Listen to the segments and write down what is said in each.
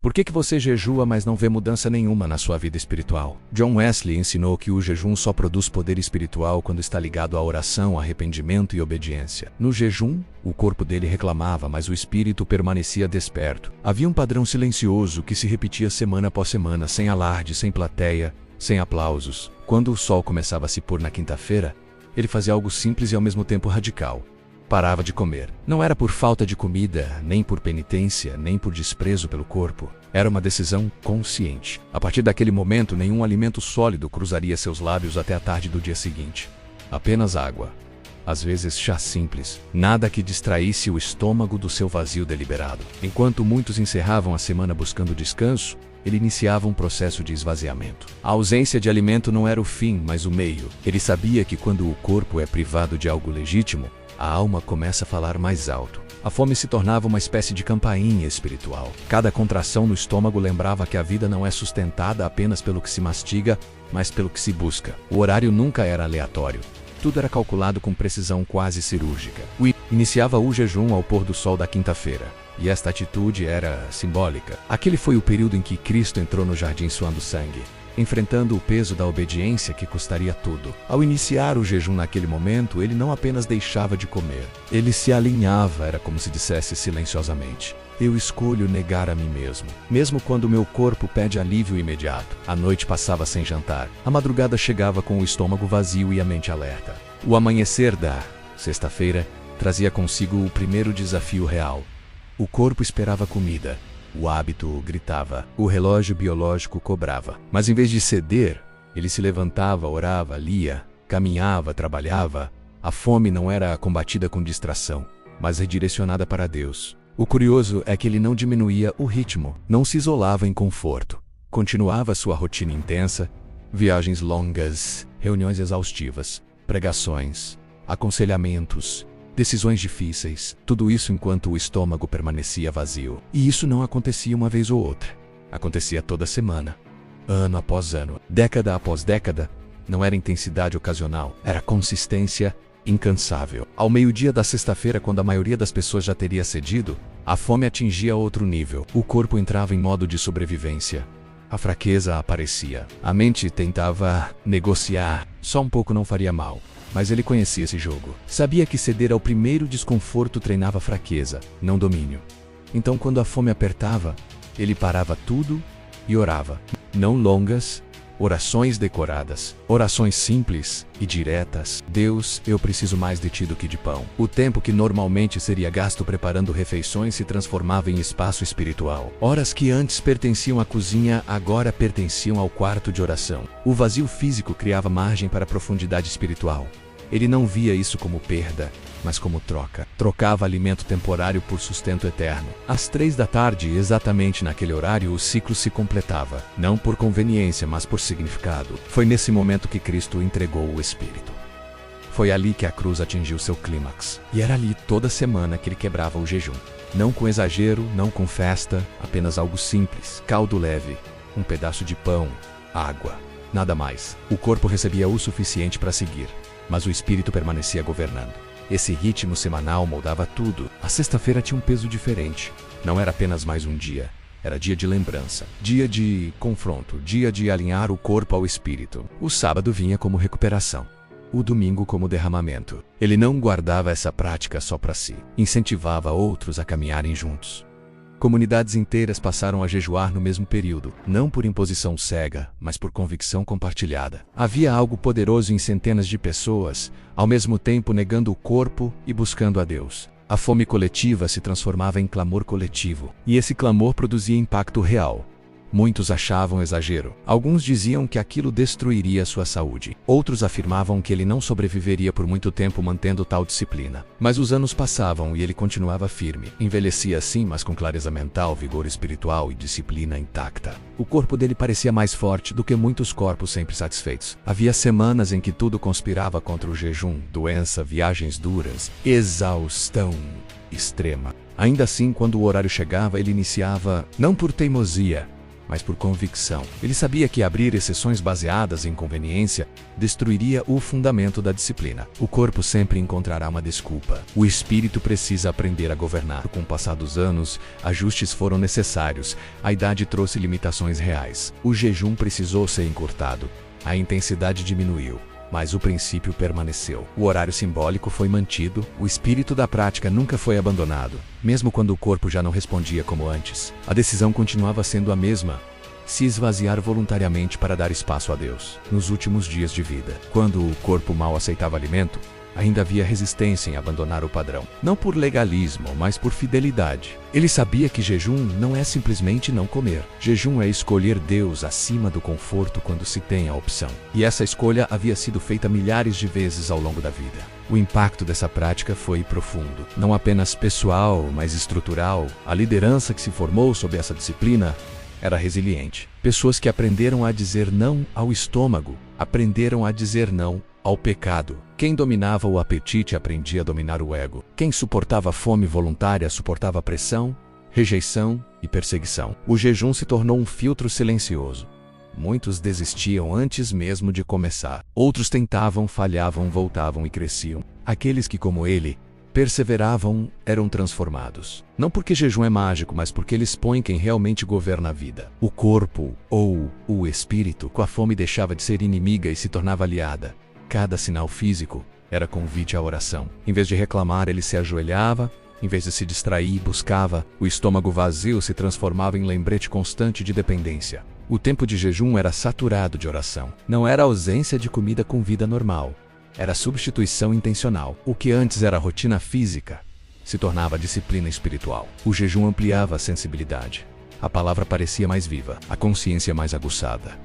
Por que você jejua, mas não vê mudança nenhuma na sua vida espiritual? John Wesley ensinou que o jejum só produz poder espiritual quando está ligado à oração, arrependimento e obediência. No jejum, o corpo dele reclamava, mas o espírito permanecia desperto. Havia um padrão silencioso que se repetia semana após semana, sem alarde, sem plateia, sem aplausos. Quando o sol começava a se pôr na quinta-feira, ele fazia algo simples e ao mesmo tempo radical. Parava de comer. Não era por falta de comida, nem por penitência, nem por desprezo pelo corpo. Era uma decisão consciente. A partir daquele momento, nenhum alimento sólido cruzaria seus lábios até a tarde do dia seguinte. Apenas água. Às vezes chá simples. Nada que distraísse o estômago do seu vazio deliberado. Enquanto muitos encerravam a semana buscando descanso, ele iniciava um processo de esvaziamento. A ausência de alimento não era o fim, mas o meio. Ele sabia que quando o corpo é privado de algo legítimo, a alma começa a falar mais alto. A fome se tornava uma espécie de campainha espiritual. Cada contração no estômago lembrava que a vida não é sustentada apenas pelo que se mastiga, mas pelo que se busca. O horário nunca era aleatório. Tudo era calculado com precisão quase cirúrgica. Iniciava o jejum ao pôr do sol da quinta-feira. E esta atitude era simbólica. Aquele foi o período em que Cristo entrou no jardim suando sangue, enfrentando o peso da obediência que custaria tudo. Ao iniciar o jejum naquele momento, ele não apenas deixava de comer. Ele se alinhava, era como se dissesse silenciosamente: eu escolho negar a mim mesmo, mesmo quando meu corpo pede alívio imediato. A noite passava sem jantar. A madrugada chegava com o estômago vazio e a mente alerta. O amanhecer da sexta-feira trazia consigo o primeiro desafio real. O corpo esperava comida. O hábito gritava, o relógio biológico cobrava. Mas em vez de ceder, ele se levantava, orava, lia, caminhava, trabalhava. A fome não era combatida com distração, mas redirecionada para Deus. O curioso é que ele não diminuía o ritmo, não se isolava em conforto. Continuava sua rotina intensa, viagens longas, reuniões exaustivas, pregações, aconselhamentos, decisões difíceis, tudo isso enquanto o estômago permanecia vazio. E isso não acontecia uma vez ou outra. Acontecia toda semana, ano após ano, década após década. Não era intensidade ocasional, era consistência incansável. Ao meio-dia da sexta-feira, quando a maioria das pessoas já teria cedido, a fome atingia outro nível. O corpo entrava em modo de sobrevivência. A fraqueza aparecia. A mente tentava negociar. Só um pouco não faria mal. Mas ele conhecia esse jogo. Sabia que ceder ao primeiro desconforto treinava fraqueza, não domínio. Então, quando a fome apertava, ele parava tudo e orava. Não longas, orações decoradas, orações simples e diretas. Deus, eu preciso mais de ti do que de pão. O tempo que normalmente seria gasto preparando refeições se transformava em espaço espiritual. Horas que antes pertenciam à cozinha, agora pertenciam ao quarto de oração. O vazio físico criava margem para a profundidade espiritual. Ele não via isso como perda, mas como troca. Trocava alimento temporário por sustento eterno. Às 3 da tarde, exatamente naquele horário, o ciclo se completava. Não por conveniência, mas por significado. Foi nesse momento que Cristo entregou o Espírito. Foi ali que a cruz atingiu seu clímax. E era ali, toda semana, que ele quebrava o jejum. Não com exagero, não com festa, apenas algo simples, caldo leve, um pedaço de pão, água, nada mais. O corpo recebia o suficiente para seguir, mas o espírito permanecia governando. Esse ritmo semanal moldava tudo. A sexta-feira tinha um peso diferente. Não era apenas mais um dia. Era dia de lembrança, dia de confronto, dia de alinhar o corpo ao espírito. O sábado vinha como recuperação. O domingo como derramamento. Ele não guardava essa prática só para si. Incentivava outros a caminharem juntos. Comunidades inteiras passaram a jejuar no mesmo período, não por imposição cega, mas por convicção compartilhada. Havia algo poderoso em centenas de pessoas, ao mesmo tempo negando o corpo e buscando a Deus. A fome coletiva se transformava em clamor coletivo, e esse clamor produzia impacto real. Muitos achavam exagero. Alguns diziam que aquilo destruiria sua saúde. Outros afirmavam que ele não sobreviveria por muito tempo mantendo tal disciplina. Mas os anos passavam e ele continuava firme. Envelhecia sim, mas com clareza mental, vigor espiritual e disciplina intacta. O corpo dele parecia mais forte do que muitos corpos sempre satisfeitos. Havia semanas em que tudo conspirava contra o jejum, doença, viagens duras, exaustão extrema. Ainda assim, quando o horário chegava, ele iniciava, não por teimosia, mas por convicção. Ele sabia que abrir exceções baseadas em conveniência destruiria o fundamento da disciplina. O corpo sempre encontrará uma desculpa. O espírito precisa aprender a governar. Com o passar dos anos, ajustes foram necessários. A idade trouxe limitações reais. O jejum precisou ser encurtado. A intensidade diminuiu, mas o princípio permaneceu. O horário simbólico foi mantido, o espírito da prática nunca foi abandonado. Mesmo quando o corpo já não respondia como antes, a decisão continuava sendo a mesma: se esvaziar voluntariamente para dar espaço a Deus. Nos últimos dias de vida, quando o corpo mal aceitava alimento, ainda havia resistência em abandonar o padrão. Não por legalismo, mas por fidelidade. Ele sabia que jejum não é simplesmente não comer. Jejum é escolher Deus acima do conforto quando se tem a opção. E essa escolha havia sido feita milhares de vezes ao longo da vida. O impacto dessa prática foi profundo. Não apenas pessoal, mas estrutural. A liderança que se formou sob essa disciplina era resiliente. Pessoas que aprenderam a dizer não ao estômago, aprenderam a dizer não ao pecado. Quem dominava o apetite aprendia a dominar o ego. Quem suportava a fome voluntária suportava pressão, rejeição e perseguição. O jejum se tornou um filtro silencioso. Muitos desistiam antes mesmo de começar. Outros tentavam, falhavam, voltavam e cresciam. Aqueles que, como ele, perseveravam eram transformados. Não porque jejum é mágico, mas porque ele expõe quem realmente governa a vida. O corpo, ou o espírito, com a fome deixava de ser inimiga e se tornava aliada. Cada sinal físico era convite à oração. Em vez de reclamar, ele se ajoelhava. Em vez de se distrair, buscava. O estômago vazio se transformava em lembrete constante de dependência. O tempo de jejum era saturado de oração. Não era ausência de comida com vida normal. Era substituição intencional. O que antes era rotina física se tornava disciplina espiritual. O jejum ampliava a sensibilidade. A palavra parecia mais viva, a consciência mais aguçada,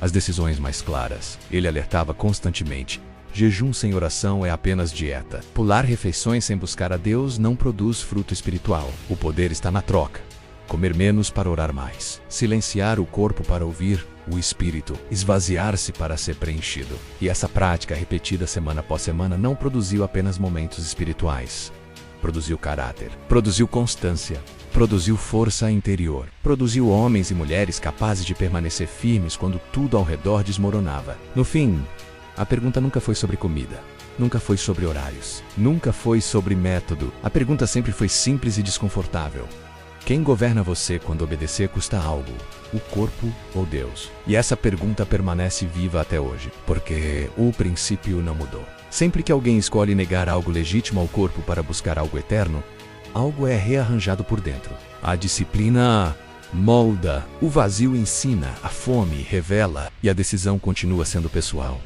as decisões mais claras. Ele alertava constantemente: jejum sem oração é apenas dieta. Pular refeições sem buscar a Deus não produz fruto espiritual. O poder está na troca. Comer menos para orar mais. Silenciar o corpo para ouvir o espírito. Esvaziar-se para ser preenchido. E essa prática, repetida semana após semana, não produziu apenas momentos espirituais. Produziu caráter. Produziu constância. Produziu força interior. Produziu homens e mulheres capazes de permanecer firmes quando tudo ao redor desmoronava. No fim, a pergunta nunca foi sobre comida. Nunca foi sobre horários. Nunca foi sobre método. A pergunta sempre foi simples e desconfortável: quem governa você quando obedecer custa algo? O corpo ou Deus? E essa pergunta permanece viva até hoje, porque o princípio não mudou. Sempre que alguém escolhe negar algo legítimo ao corpo para buscar algo eterno, algo é rearranjado por dentro. A disciplina molda, o vazio ensina, a fome revela, e a decisão continua sendo pessoal.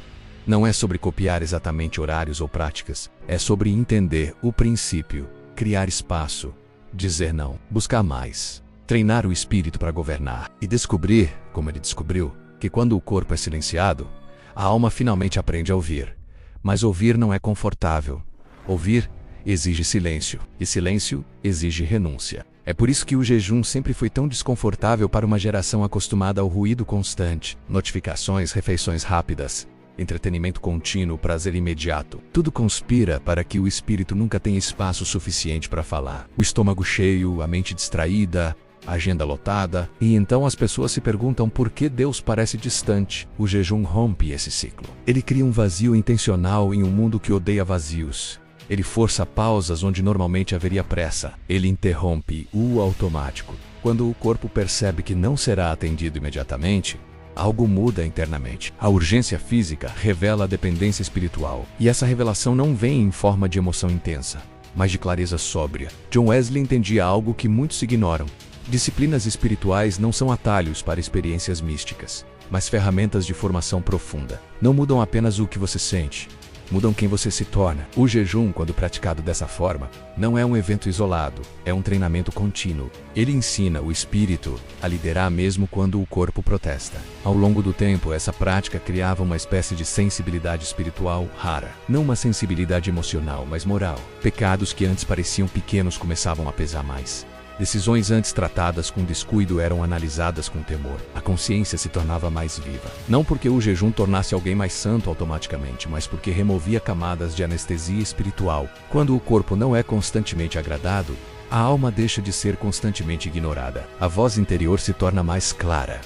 Não é sobre copiar exatamente horários ou práticas, é sobre entender o princípio, criar espaço, dizer não, buscar mais, treinar o espírito para governar e descobrir, como ele descobriu, que quando o corpo é silenciado, a alma finalmente aprende a ouvir. Mas ouvir não é confortável. Ouvir exige silêncio, e silêncio exige renúncia. É por isso que o jejum sempre foi tão desconfortável para uma geração acostumada ao ruído constante, notificações, refeições rápidas, entretenimento contínuo, prazer imediato. Tudo conspira para que o espírito nunca tenha espaço suficiente para falar. O estômago cheio, a mente distraída, a agenda lotada. E então as pessoas se perguntam por que Deus parece distante. O jejum rompe esse ciclo. Ele cria um vazio intencional em um mundo que odeia vazios. Ele força pausas onde normalmente haveria pressa. Ele interrompe o automático. Quando o corpo percebe que não será atendido imediatamente, algo muda internamente. A urgência física revela a dependência espiritual. E essa revelação não vem em forma de emoção intensa, mas de clareza sóbria. John Wesley entendia algo que muitos ignoram. Disciplinas espirituais não são atalhos para experiências místicas, mas ferramentas de formação profunda. Não mudam apenas o que você sente, mudam quem você se torna. O jejum, quando praticado dessa forma, não é um evento isolado, é um treinamento contínuo. Ele ensina o espírito a liderar mesmo quando o corpo protesta. Ao longo do tempo, essa prática criava uma espécie de sensibilidade espiritual rara. Não uma sensibilidade emocional, mas moral. Pecados que antes pareciam pequenos começavam a pesar mais. Decisões antes tratadas com descuido eram analisadas com temor. A consciência se tornava mais viva. Não porque o jejum tornasse alguém mais santo automaticamente, mas porque removia camadas de anestesia espiritual. Quando o corpo não é constantemente agradado, A alma deixa de ser constantemente ignorada. A voz interior se torna mais clara.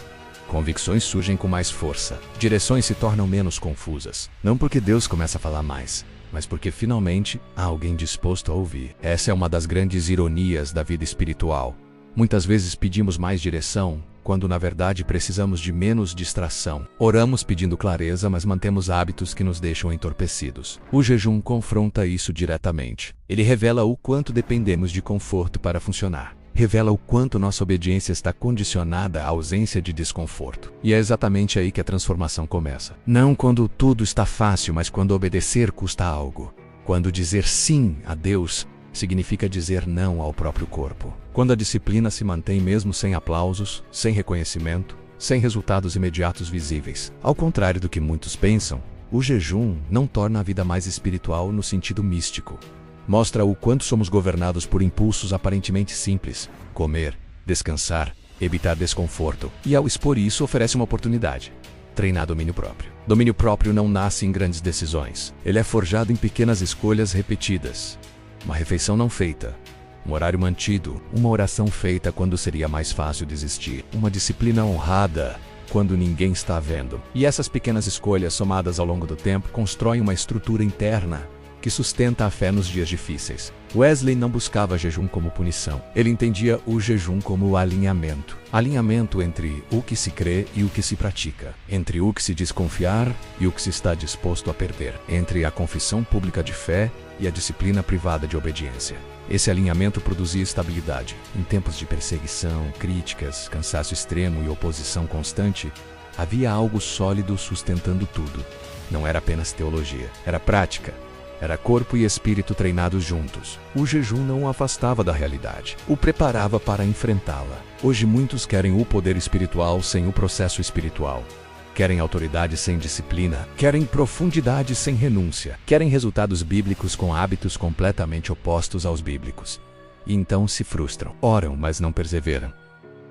Convicções surgem com mais força. Direções se tornam menos confusas. Não porque Deus começa a falar mais, mas porque finalmente há alguém disposto a ouvir. Essa é uma das grandes ironias da vida espiritual. Muitas vezes pedimos mais direção, quando na verdade precisamos de menos distração. Oramos pedindo clareza, mas mantemos hábitos que nos deixam entorpecidos. O jejum confronta isso diretamente. Ele revela o quanto dependemos de conforto para funcionar. Revela o quanto nossa obediência está condicionada à ausência de desconforto. E é exatamente aí que a transformação começa. Não quando tudo está fácil, mas quando obedecer custa algo. Quando dizer sim a Deus significa dizer não ao próprio corpo. Quando a disciplina se mantém mesmo sem aplausos, sem reconhecimento, sem resultados imediatos visíveis. Ao contrário do que muitos pensam, o jejum não torna a vida mais espiritual no sentido místico. Mostra o quanto somos governados por impulsos aparentemente simples: comer, descansar, evitar desconforto. E ao expor isso, oferece uma oportunidade: treinar domínio próprio. Domínio próprio não nasce em grandes decisões. Ele é forjado em pequenas escolhas repetidas. Uma refeição não feita, um horário mantido, uma oração feita quando seria mais fácil desistir, uma disciplina honrada quando ninguém está vendo. E essas pequenas escolhas, somadas ao longo do tempo, constroem uma estrutura interna que sustenta a fé nos dias difíceis. Wesley não buscava jejum como punição. Ele entendia o jejum como alinhamento. Alinhamento entre o que se crê e o que se pratica. Entre o que se diz confiar e o que se está disposto a perder. Entre a confissão pública de fé e a disciplina privada de obediência. Esse alinhamento produzia estabilidade. Em tempos de perseguição, críticas, cansaço extremo e oposição constante, havia algo sólido sustentando tudo. Não era apenas teologia, era prática. Era corpo e espírito treinados juntos. O jejum não o afastava da realidade, o preparava para enfrentá-la. Hoje muitos querem o poder espiritual sem o processo espiritual. Querem autoridade sem disciplina, querem profundidade sem renúncia, querem resultados bíblicos com hábitos completamente opostos aos bíblicos. E então se frustram. Oram, mas não perseveram.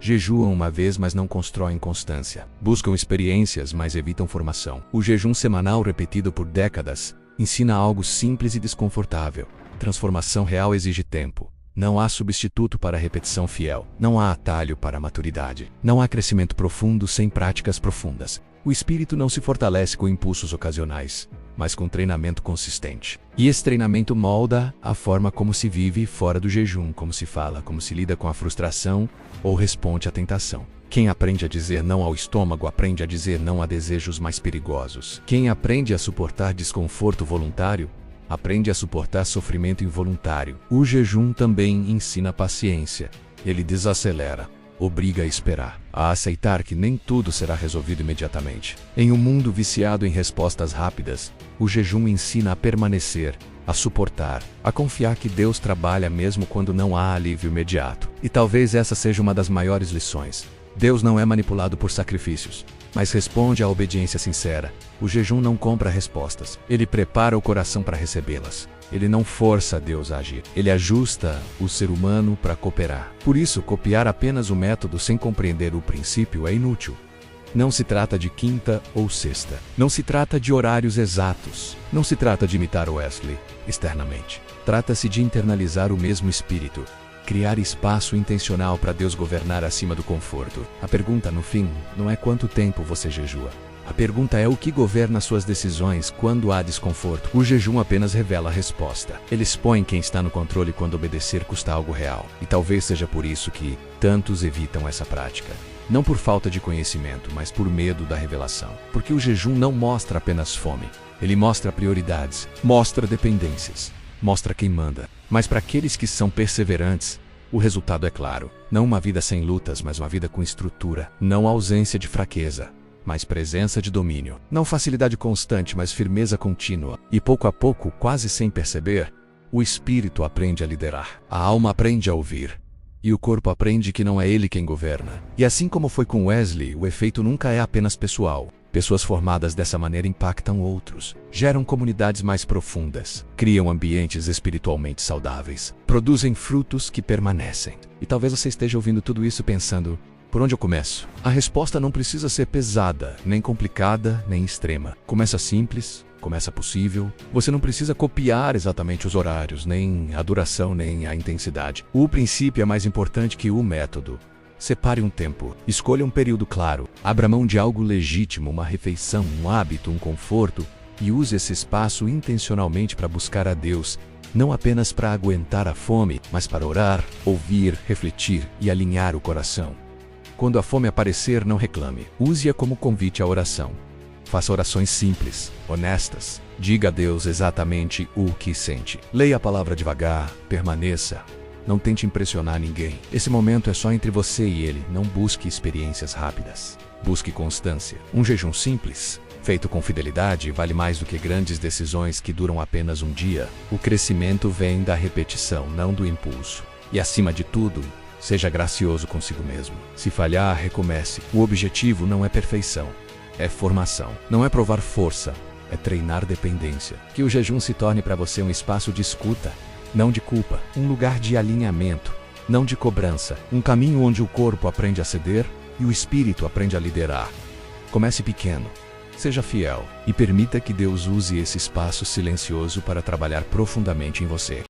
Jejuam uma vez, mas não constroem constância. Buscam experiências, mas evitam formação. O jejum semanal repetido por décadas ensina algo simples e desconfortável. Transformação real exige tempo. Não há substituto para a repetição fiel. Não há atalho para a maturidade. Não há crescimento profundo sem práticas profundas. O espírito não se fortalece com impulsos ocasionais, mas com treinamento consistente. E esse treinamento molda a forma como se vive fora do jejum, como se fala, como se lida com a frustração ou responde à tentação. Quem aprende a dizer não ao estômago aprende a dizer não a desejos mais perigosos. Quem aprende a suportar desconforto voluntário aprende a suportar sofrimento involuntário. O jejum também ensina paciência. Ele desacelera, obriga a esperar, a aceitar que nem tudo será resolvido imediatamente. Em um mundo viciado em respostas rápidas, o jejum ensina a permanecer, a suportar, a confiar que Deus trabalha mesmo quando não há alívio imediato. E talvez essa seja uma das maiores lições. Deus não é manipulado por sacrifícios, mas responde à obediência sincera. O jejum não compra respostas, ele prepara o coração para recebê-las. Ele não força Deus a agir, ele ajusta o ser humano para cooperar. Por isso, copiar apenas o método sem compreender o princípio é inútil. Não se trata de quinta ou sexta. Não se trata de horários exatos. Não se trata de imitar Wesley externamente. Trata-se de internalizar o mesmo espírito. Criar espaço intencional para Deus governar acima do conforto. A pergunta, no fim, não é quanto tempo você jejua. A pergunta é o que governa suas decisões quando há desconforto. O jejum apenas revela a resposta. Ele expõe quem está no controle quando obedecer custa algo real. E talvez seja por isso que tantos evitam essa prática. Não por falta de conhecimento, mas por medo da revelação. Porque o jejum não mostra apenas fome. Ele mostra prioridades, mostra dependências, mostra quem manda. Mas para aqueles que são perseverantes, o resultado é claro. Não uma vida sem lutas, mas uma vida com estrutura. Não ausência de fraqueza, mas presença de domínio. Não facilidade constante, mas firmeza contínua. E pouco a pouco, quase sem perceber, o espírito aprende a liderar. A alma aprende a ouvir. E o corpo aprende que não é ele quem governa. E assim como foi com Wesley, o efeito nunca é apenas pessoal. Pessoas formadas dessa maneira impactam outros, geram comunidades mais profundas, criam ambientes espiritualmente saudáveis, produzem frutos que permanecem. E talvez você esteja ouvindo tudo isso pensando: por onde eu começo? A resposta não precisa ser pesada, nem complicada, nem extrema. Começa simples, Começa possível. Você não precisa copiar exatamente os horários, nem a duração, nem a intensidade. O princípio é mais importante que o método. Separe um tempo. Escolha um período claro. Abra mão de algo legítimo, uma refeição, um hábito, um conforto, e use esse espaço intencionalmente para buscar a Deus, não apenas para aguentar a fome, mas para orar, ouvir, refletir e alinhar o coração. Quando a fome aparecer, não reclame. Use-a como convite à oração. Faça orações simples, honestas. Diga a Deus exatamente o que sente. Leia a palavra devagar, permaneça. Não tente impressionar ninguém. Esse momento é só entre você e Ele. Não busque experiências rápidas. Busque constância. Um jejum simples, feito com fidelidade, vale mais do que grandes decisões que duram apenas um dia. O crescimento vem da repetição, não do impulso. E acima de tudo, seja gracioso consigo mesmo. Se falhar, recomece. O objetivo não é perfeição, é formação. Não é provar força, é treinar dependência. Que o jejum se torne para você um espaço de escuta, não de culpa. Um lugar de alinhamento, não de cobrança. Um caminho onde o corpo aprende a ceder e o espírito aprende a liderar. Comece pequeno. Seja fiel e permita que Deus use esse espaço silencioso para trabalhar profundamente em você.